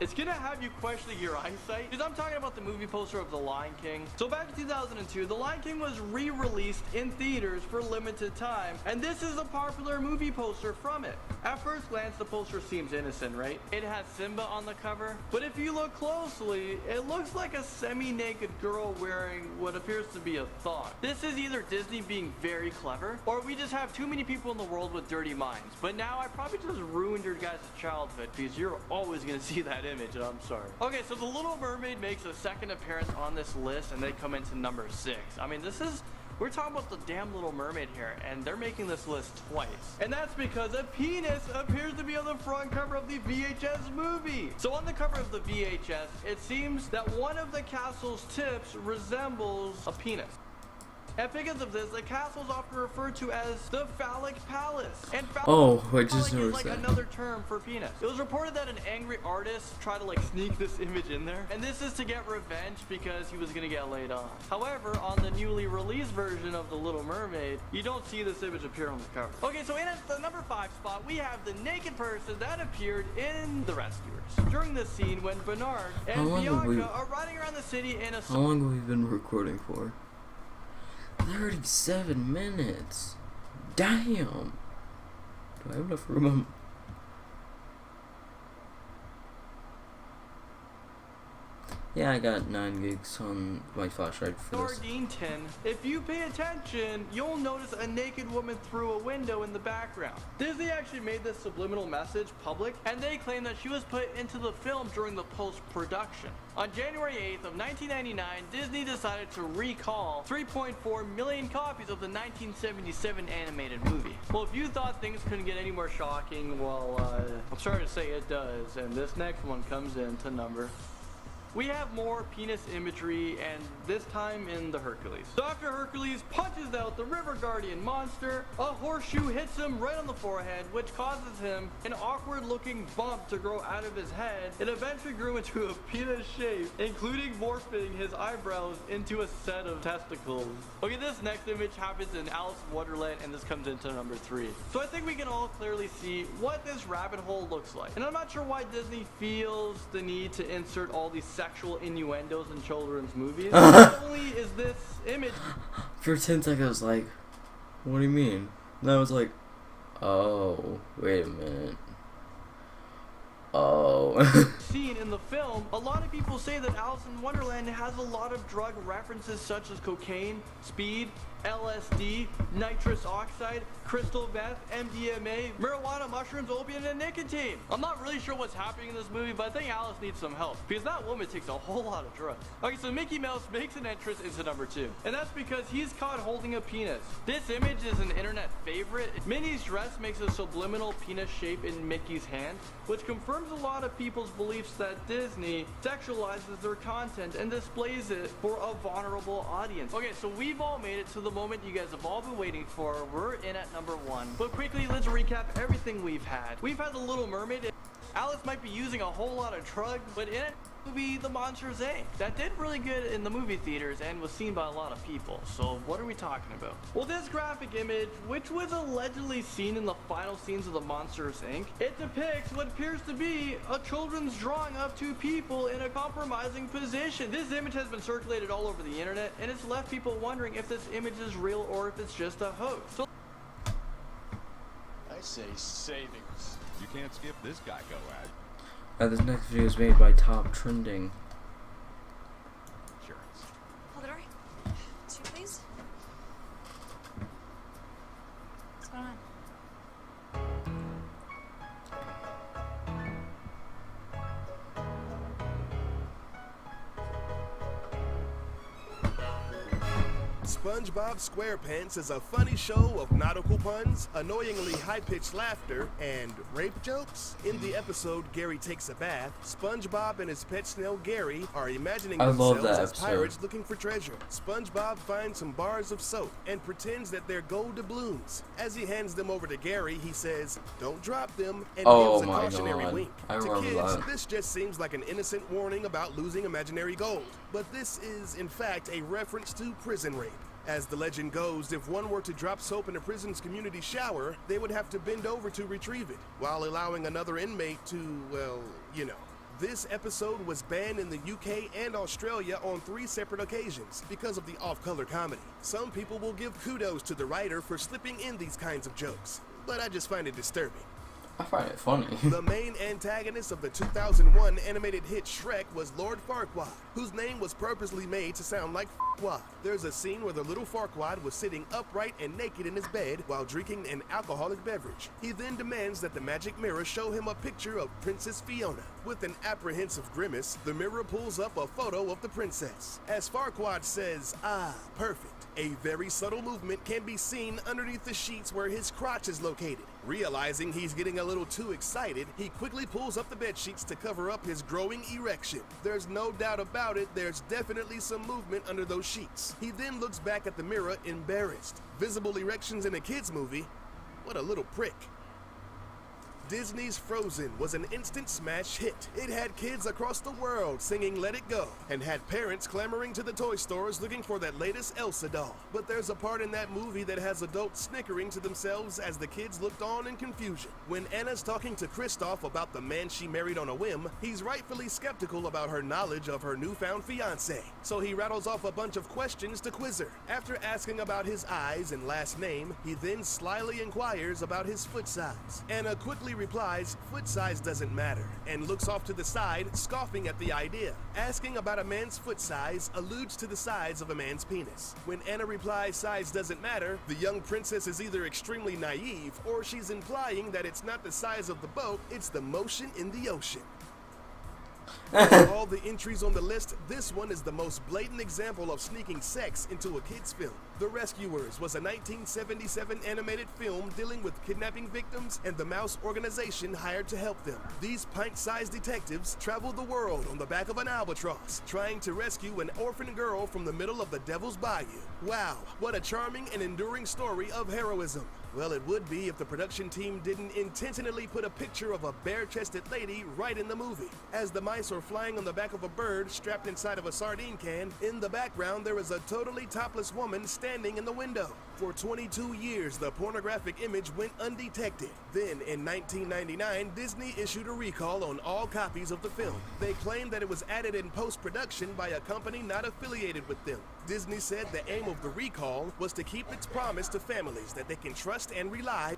it's gonna have you questioning your eyesight, because I'm talking about the movie poster of The Lion King. So back in 2002, The Lion King was re-released in theaters for limited time, and this is a popular movie poster from it. At first glance, the poster seems innocent, right? It has Simba on the cover, but if you look closely, it looks like a semi-naked girl wearing what appears to be a thong. This is either Disney being very clever, or we just have too many people in the world with dirty minds. But now I probably just ruined your guys' childhood, because you're always gonna see that image, and I'm sorry. Okay, so The Little Mermaid makes a second appearance on this list, and they come into number 6. I mean, we're talking about the damn Little Mermaid here, and they're making this list twice. And that's because a penis appears to be on the front cover of the VHS movie. So on the cover of the VHS, it seems that one of the castle's tips resembles a penis. And because of this, the castle is often referred to as the phallic palace. And I just is noticed like that. another term for penis. It was reported that an angry artist tried to like sneak this image in there. And this is to get revenge because he was gonna get laid off. However, on the newly released version of The Little Mermaid, you don't see this image appear on the cover. Okay, so in at the number 5 spot, we have the naked person that appeared in The Rescuers. During this scene when Bernard and Bianca are riding around the city in a... How long have we been recording for? 37 minutes. Damn. Do I have enough room? Yeah, I got 9 gigs on my flash drive for this. Sardine tin. If you pay attention, you'll notice a naked woman through a window in the background. Disney actually made this subliminal message public, and they claim that she was put into the film during the post-production. On January 8th of 1999, Disney decided to recall 3.4 million copies of the 1977 animated movie. Well, if you thought things couldn't get any more shocking, well, I'm sorry to say it does, and this next one comes in to number... We have more penis imagery, and this time in the Hercules. Dr. Hercules punches out the River Guardian monster. A horseshoe hits him right on the forehead, which causes him an awkward-looking bump to grow out of his head. It eventually grew into a penis shape, including morphing his eyebrows into a set of testicles. Okay, this next image happens in Alice in Wonderland, and this comes into number 3. So I think we can all clearly see what this rabbit hole looks like. And I'm not sure why Disney feels the need to insert all these sexual innuendos in children's movies. Not only is this image... For 10 seconds I was like, what do you mean? And I was like, oh, wait a minute. Oh. Seen in the film, a lot of people say that Alice in Wonderland has a lot of drug references such as cocaine, speed, LSD, nitrous oxide, crystal meth, MDMA, marijuana, mushrooms, opium, and nicotine. I'm not really sure what's happening in this movie, but I think Alice needs some help because that woman takes a whole lot of drugs. Okay, so Mickey Mouse makes an entrance into number 2, and that's because he's caught holding a penis. This image is an internet favorite. Minnie's dress makes a subliminal penis shape in Mickey's hand, which confirms a lot of people's beliefs believes that Disney sexualizes their content and displays it for a vulnerable audience. Okay, so we've all made it to the moment you guys have all been waiting for. We're in at number 1. But quickly, let's recap everything we've had. We've had The Little Mermaid. Alice might be using a whole lot of drugs, but in it movie The Monsters Inc. That did really good in the movie theaters and was seen by a lot of people. So what are we talking about? Well, this graphic image, which was allegedly seen in the final scenes of The Monsters Inc., it depicts what appears to be a children's drawing of 2 people in a compromising position. This image has been circulated all over the internet, and it's left people wondering if this image is real or if it's just a hoax. So I say savings. You can't skip this guy go at. This next video is made by Top Trending. Insurance. Hold it right. 2, please. What's going on? SpongeBob SquarePants is a funny show of nautical puns, annoyingly high-pitched laughter, and rape jokes. In the episode Gary Takes a Bath, SpongeBob and his pet snail Gary are imagining themselves as pirates looking for treasure. SpongeBob finds some bars of soap and pretends that they're gold doubloons. As he hands them over to Gary, he says, "Don't drop them," and gives a cautionary wink. To kids, this just seems like an innocent warning about losing imaginary gold. But this is, in fact, a reference to prison rape. As the legend goes, if one were to drop soap in a prison's community shower, they would have to bend over to retrieve it, while allowing another inmate to, well, you know. This episode was banned in the UK and Australia on 3 separate occasions because of the off-color comedy. Some people will give kudos to the writer for slipping in these kinds of jokes, but I just find it disturbing. I find it funny. The main antagonist of the 2001 animated hit Shrek was Lord Farquaad, whose name was purposely made to sound like Farquaad. There's a scene where the little Farquaad was sitting upright and naked in his bed while drinking an alcoholic beverage. He then demands that the magic mirror show him a picture of Princess Fiona. With an apprehensive grimace, the mirror pulls up a photo of the princess. As Farquaad says, "Ah, perfect," a very subtle movement can be seen underneath the sheets where his crotch is located. Realizing he's getting a little too excited, he quickly pulls up the bed sheets to cover up his growing erection. There's no doubt about it, there's definitely some movement under those sheets. He then looks back at the mirror, embarrassed. Visible erections in a kid's movie? What a little prick. Disney's Frozen was an instant smash hit. It had kids across the world singing Let It Go, and had parents clamoring to the toy stores looking for that latest Elsa doll. But there's a part in that movie that has adults snickering to themselves as the kids looked on in confusion. When Anna's talking to Kristoff about the man she married on a whim, he's rightfully skeptical about her knowledge of her newfound fiancé. So he rattles off a bunch of questions to quiz her. After asking about his eyes and last name, he then slyly inquires about his foot size. Anna quickly replies, "Foot size doesn't matter," and looks off to the side, scoffing at the idea. Asking about a man's foot size alludes to the size of a man's penis. When Anna replies size doesn't matter, the young princess is either extremely naive or she's implying that it's not the size of the boat, it's the motion in the ocean. Of all the entries on the list, this one is the most blatant example of sneaking sex into a kid's film. The Rescuers was a 1977 animated film dealing with kidnapping victims and the mouse organization hired to help them. These pint-sized detectives travel the world on the back of an albatross, trying to rescue an orphan girl from the middle of the Devil's Bayou. Wow, what a charming and enduring story of heroism. Well, it would be if the production team didn't intentionally put a picture of a bare-chested lady right in the movie. As the mice are flying on the back of a bird strapped inside of a sardine can, in the background there is a totally topless woman standing in the window. For 22 years, the pornographic image went undetected. Then, in 1999, Disney issued a recall on all copies of the film. They claimed that it was added in post-production by a company not affiliated with them. Disney said the aim of the recall was to keep its promise to families that they can trust and rely.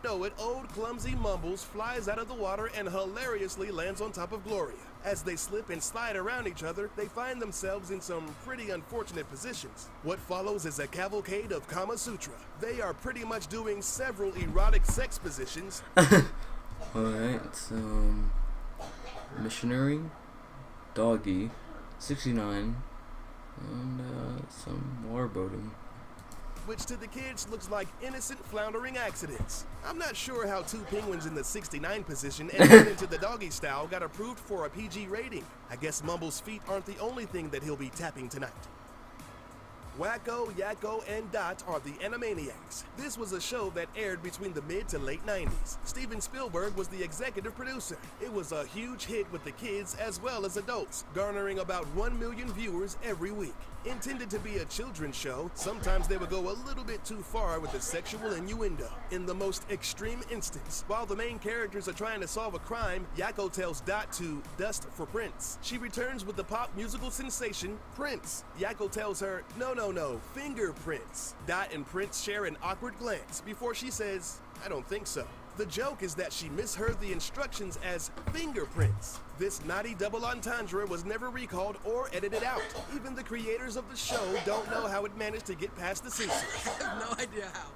Know it, old clumsy Mumbles flies out of the water and hilariously lands on top of Gloria. As they slip and slide around each other, they find themselves in some pretty unfortunate positions. What follows is a cavalcade of Kama Sutra. They are pretty much doing several erotic sex positions. Alright, so missionary, doggy, 69, and some waterboating. which to the kids looks like innocent floundering accidents. I'm not sure how two penguins in the 69 position and one into the doggy style got approved for a PG rating. I guess Mumble's feet aren't the only thing that he'll be tapping tonight. Wacko, Yakko, and Dot are the Animaniacs. This was a show that aired between the mid to late 90s. Steven Spielberg was the executive producer. It was a huge hit with the kids as well as adults, garnering about 1 million viewers every week. Intended to be a children's show, sometimes they would go a little bit too far with the sexual innuendo. In the most extreme instance, while the main characters are trying to solve a crime, Yakko tells Dot to dust for Prince. She returns with the pop musical sensation, Prince. Yakko tells her, no, fingerprints. Dot and Prince share an awkward glance before she says, I don't think so. The joke is that she misheard the instructions as fingerprints. This naughty double entendre was never recalled or edited out. Even the creators of the show don't know how it managed to get past the censors. I have no idea how.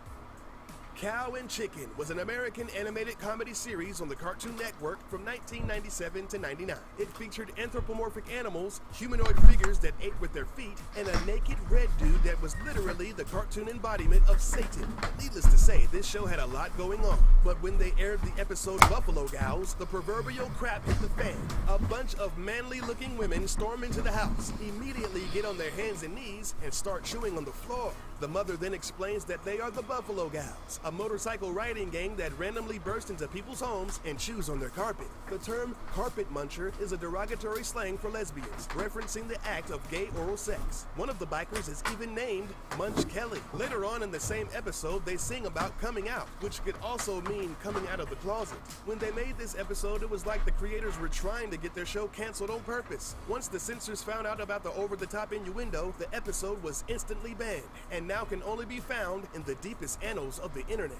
Cow and Chicken was an American animated comedy series on the Cartoon Network from 1997 to 99. It featured anthropomorphic animals, humanoid figures that ate with their feet, and a naked red dude that was literally the cartoon embodiment of Satan. Needless to say, this show had a lot going on. But when they aired the episode Buffalo Gals, the proverbial crap hit the fan. A bunch of manly-looking women storm into the house, immediately get on their hands and knees, and start chewing on the floor. The mother then explains that they are the Buffalo Gals, a motorcycle riding gang that randomly burst into people's homes and chews on their carpet. The term carpet muncher is a derogatory slang for lesbians, referencing the act of gay oral sex. One of the bikers is even named Munch Kelly. Later on in the same episode, they sing about coming out, which could also mean coming out of the closet. When they made this episode, it was like the creators were trying to get their show canceled on purpose. Once the censors found out about the over-the-top innuendo, the episode was instantly banned, and now can only be found in the deepest annals of the internet.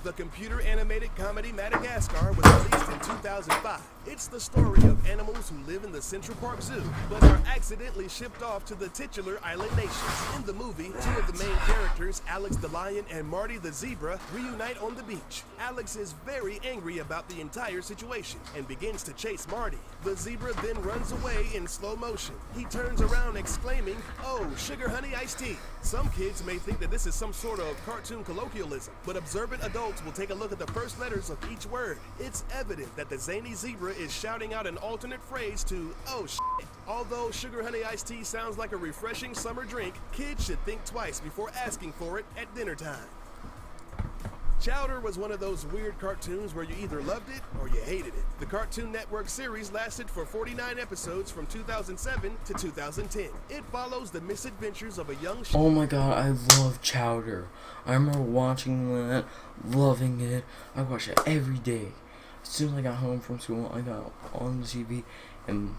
The computer animated comedy Madagascar was released in 2005. It's the story of animals who live in the Central Park Zoo, but are accidentally shipped off to the titular island nations. In the movie, two of the main characters, Alex the lion and Marty the zebra, reunite on the beach. Alex is very angry about the entire situation and begins to chase Marty. The zebra then runs away in slow motion. He turns around exclaiming, "Oh, sugar honey iced tea." Some kids may think that this is some sort of cartoon colloquialism, but observant adults will take a look at the first letters of each word. It's evident that the zany zebra is shouting out an alternate phrase to "oh shit." Although sugar honey iced tea sounds like a refreshing summer drink, kids should think twice before asking for it at dinner time. Chowder was one of those weird cartoons where you either loved it or you hated it. The Cartoon Network series lasted for 49 episodes from 2007 to 2010. It follows the misadventures of a young Oh my god, I love Chowder. I remember watching that, loving it. I watched it every day. As soon as I got home from school, I got on the TV and...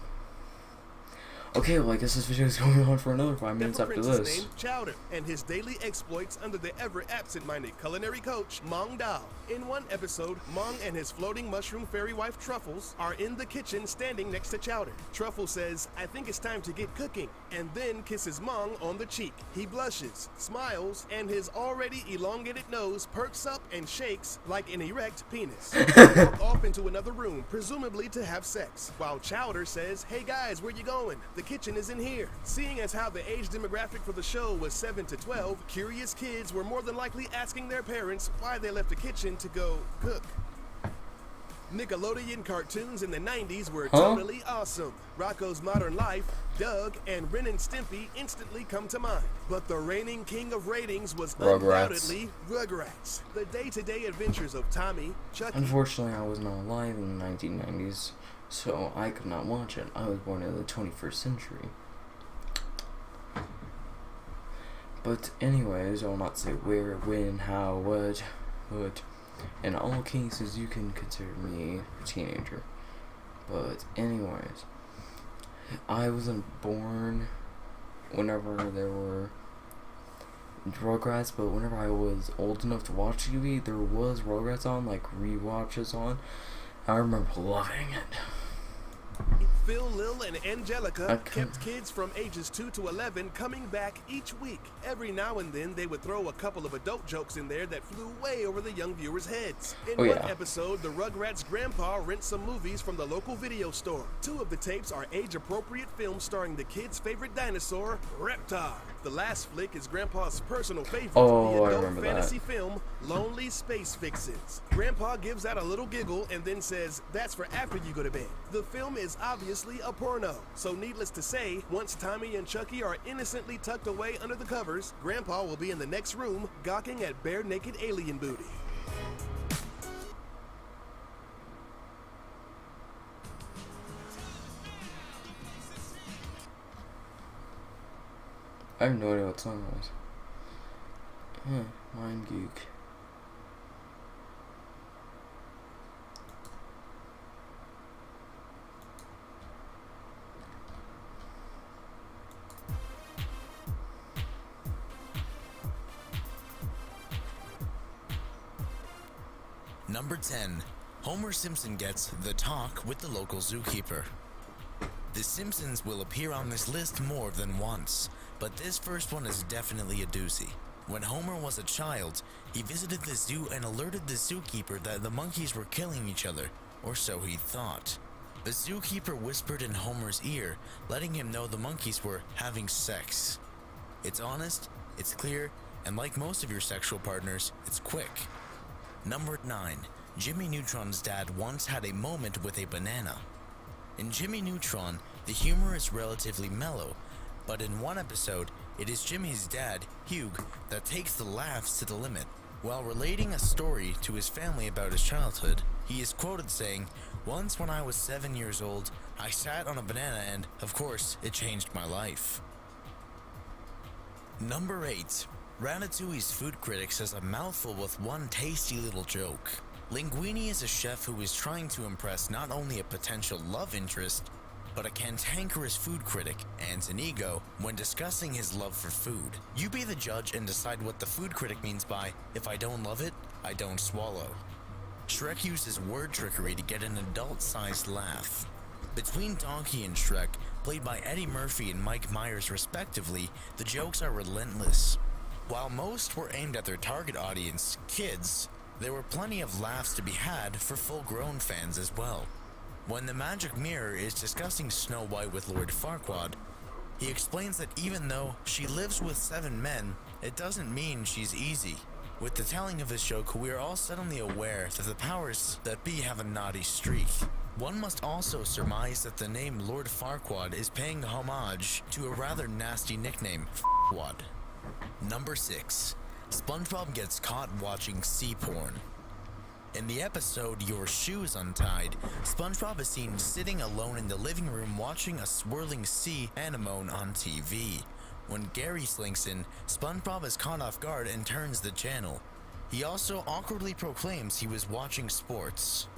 Okay, well, I guess this video is going on for another 5 minutes after Prince's this. Name, Chowder, and his daily exploits under the ever-absent-minded culinary coach, Mong Dao. In one episode, Mong and his floating mushroom fairy wife, Truffles, are in the kitchen standing next to Chowder. Truffles says, "I think it's time to get cooking," and then kisses Mong on the cheek. He blushes, smiles, and his already elongated nose perks up and shakes like an erect penis. They walk off into another room, presumably to have sex, while Chowder says, "Hey guys, where you going? The kitchen is in here." Seeing as how the age demographic for the show was 7 to 12, curious kids were more than likely asking their parents why they left the kitchen to go cook. Nickelodeon cartoons in the 90s were totally awesome. Rocko's Modern Life, Doug, and Ren and Stimpy instantly come to mind. But the reigning king of ratings was undoubtedly Rugrats. The day-to-day adventures of Tommy, Chucky... Unfortunately, I was not alive in the 1990s, so I could not watch it. I was born in the 21st century. But anyways, I will not say where, when, how, what, but in all cases you can consider me a teenager. But anyways, I wasn't born whenever there were Rugrats, but whenever I was old enough to watch TV, there was Rugrats on, like rewatches on. I remember loving it. Phil, Lil, and Angelica Okay. kept kids from ages 2 to 11 coming back each week. Every now and then, they would throw a couple of adult jokes in there that flew way over the young viewers' heads. In Oh, one yeah. episode, the Rugrats' grandpa rents some movies from the local video store. 2 of the tapes are age-appropriate films starring the kids' favorite dinosaur, Reptar. The last flick is Grandpa's personal favorite, Oh, the I adult remember fantasy film, Lonely Space Fixes. Grandpa gives out a little giggle and then says, "That's for after you go to bed." The film is obviously a porno, so needless to say, once Tommy and Chucky are innocently tucked away under the covers, Grandpa will be in the next room gawking at bare-naked alien booty. I have no idea what song it was. Mind Geek. Number 10. Homer Simpson gets the talk with the local zookeeper. The Simpsons will appear on this list more than once, but this first one is definitely a doozy. When Homer was a child, he visited the zoo and alerted the zookeeper that the monkeys were killing each other, or so he thought. The zookeeper whispered in Homer's ear, letting him know the monkeys were having sex. It's honest, it's clear, and like most of your sexual partners, it's quick. Number 9. Jimmy Neutron's dad once had a moment with a banana. In Jimmy Neutron, the humor is relatively mellow, but in one episode, it is Jimmy's dad, Hugh, that takes the laughs to the limit. While relating a story to his family about his childhood, he is quoted saying, "Once when I was 7 years old, I sat on a banana and, of course, it changed my life." Number 8. Ratatouille's food critic says a mouthful with one tasty little joke. Linguini is a chef who is trying to impress not only a potential love interest, but a cantankerous food critic and an ego when discussing his love for food. You be the judge and decide what the food critic means by, "If I don't love it, I don't swallow." Shrek uses word trickery to get an adult-sized laugh. Between Donkey and Shrek, played by Eddie Murphy and Mike Myers respectively, the jokes are relentless. While most were aimed at their target audience, kids, there were plenty of laughs to be had for full-grown fans as well. When the Magic Mirror is discussing Snow White with Lord Farquaad, he explains that even though she lives with 7 men, it doesn't mean she's easy. With the telling of this joke, we are all suddenly aware that the powers that be have a naughty streak. One must also surmise that the name Lord Farquaad is paying homage to a rather nasty nickname, F***wad. Number 6. SpongeBob gets caught watching sea porn. In the episode Your Shoes Untied, SpongeBob is seen sitting alone in the living room watching a swirling sea anemone on TV. When Gary slinks in, SpongeBob is caught off guard and turns the channel. He also awkwardly proclaims he was watching sports.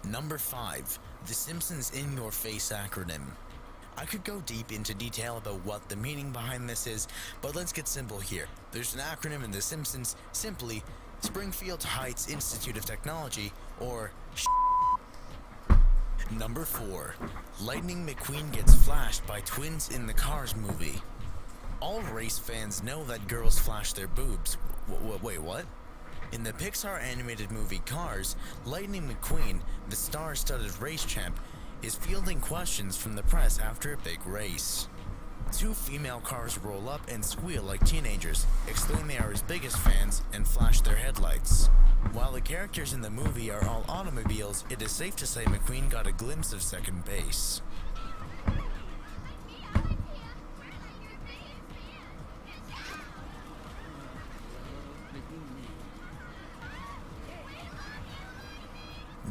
Number 5. The Simpsons In Your Face acronym. I could go deep into detail about what the meaning behind this is, but let's get simple here. There's an acronym in The Simpsons, simply Springfield Heights Institute of Technology, or Number 4. Lightning McQueen gets flashed by twins in the Cars movie. All race fans know that girls flash their boobs. Wait, what? In the Pixar animated movie Cars, Lightning McQueen, the star-studded race champ, is fielding questions from the press after a big race. 2 female cars roll up and squeal like teenagers, exclaim they are his biggest fans, and flash their headlights. While the characters in the movie are all automobiles, it is safe to say McQueen got a glimpse of second base.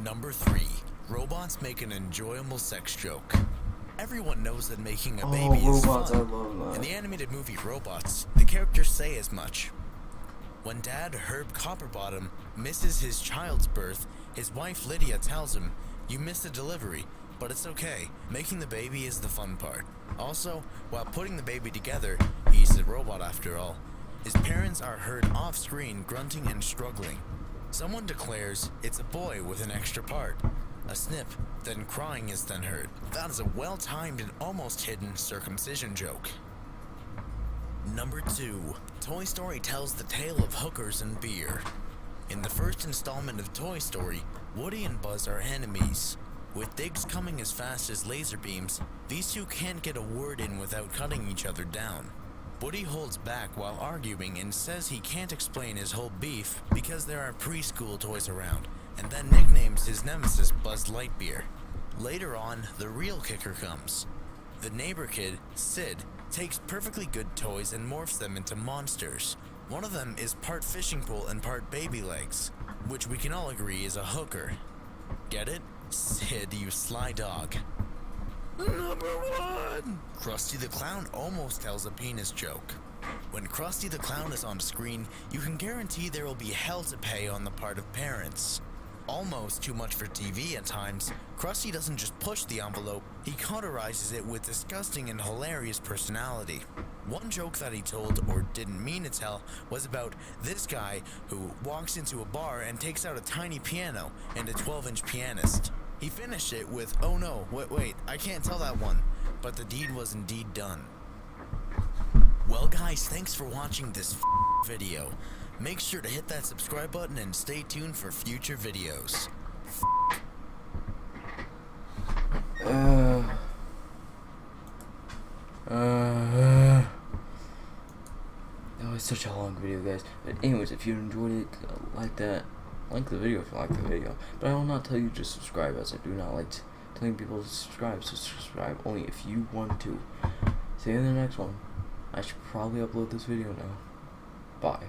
Number 3. Robots make an enjoyable sex joke. Everyone knows that making a baby is robots, fun. I love that. In the animated movie Robots, the characters say as much. When Dad Herb Copperbottom misses his child's birth, his wife Lydia tells him, "You missed the delivery, But it's okay, making the baby is the fun part. Also, while putting the baby together, he's a robot after all. His parents are heard off-screen grunting and struggling. Someone declares it's a boy with an extra part. A snip, then crying is then heard. That is a well-timed and almost hidden circumcision joke. Number 2. Toy Story tells the tale of hookers and beer. In the first installment of Toy Story, Woody and Buzz are enemies. With Diggs coming as fast as laser beams, these two can't get a word in without cutting each other down. Woody holds back while arguing and says he can't explain his whole beef because there are preschool toys around, and then nicknames his nemesis Buzz Lightyear. Later on, the real kicker comes. The neighbor kid, Sid, takes perfectly good toys and morphs them into monsters. One of them is part fishing pole and part baby legs, which we can all agree is a hooker. Get it? Sid, you sly dog. Number 1! Krusty the Clown almost tells a penis joke. When Krusty the Clown is on screen, you can guarantee there will be hell to pay on the part of parents. Almost too much for TV at times, Krusty doesn't just push the envelope, he cauterizes it with disgusting and hilarious personality. One joke that he told, or didn't mean to tell, was about this guy who walks into a bar and takes out a tiny piano and a 12-inch pianist. He finished it with, "Oh no, wait, I can't tell that one," but the deed was indeed done. Well guys, thanks for watching this video. Make sure to hit that subscribe button and stay tuned for future videos. That was such a long video, guys. But anyways, if you enjoyed it, like the video if you like the video. But I will not tell you to subscribe, as I do not like telling people to subscribe. So subscribe only if you want to. See you in the next one. I should probably upload this video now. Bye.